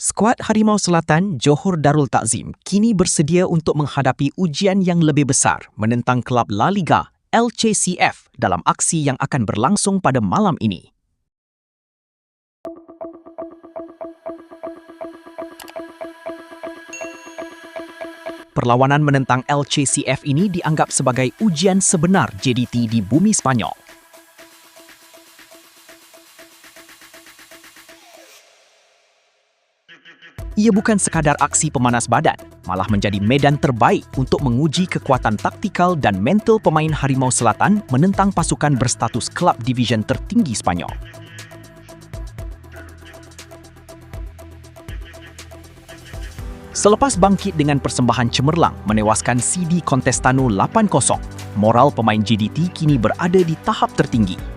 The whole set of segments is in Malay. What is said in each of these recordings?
Skuad Harimau Selatan Johor Darul Takzim kini bersedia untuk menghadapi ujian yang lebih besar menentang kelab La Liga LCCF dalam aksi yang akan berlangsung pada malam ini. Perlawanan menentang LCCF ini dianggap sebagai ujian sebenar JDT di bumi Sepanyol. Ia bukan sekadar aksi pemanas badan, malah menjadi medan terbaik untuk menguji kekuatan taktikal dan mental pemain Harimau Selatan menentang pasukan berstatus kelab division tertinggi Sepanyol. Selepas bangkit dengan persembahan cemerlang menewaskan CD Contestano 8-0, moral pemain JDT kini berada di tahap tertinggi.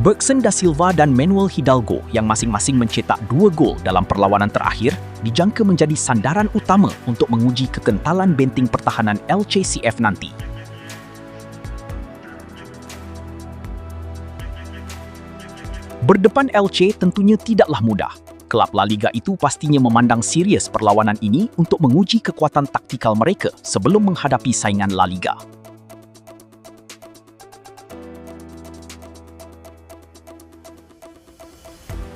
Bergson da Silva dan Manuel Hidalgo yang masing-masing mencetak 2 gol dalam perlawanan terakhir dijangka menjadi sandaran utama untuk menguji kekentalan benteng pertahanan LCCF nanti. Berdepan LC tentunya tidaklah mudah. Kelab La Liga itu pastinya memandang serius perlawanan ini untuk menguji kekuatan taktikal mereka sebelum menghadapi saingan La Liga.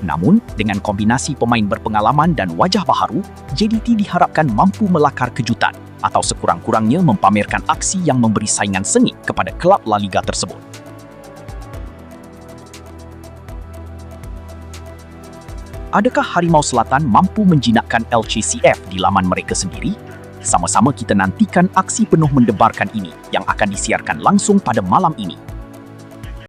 Namun, dengan kombinasi pemain berpengalaman dan wajah baharu, JDT diharapkan mampu melakar kejutan atau sekurang-kurangnya mempamerkan aksi yang memberi saingan sengit kepada kelab La Liga tersebut. Adakah Harimau Selatan mampu menjinakkan LCCF di laman mereka sendiri? Sama-sama kita nantikan aksi penuh mendebarkan ini yang akan disiarkan langsung pada malam ini.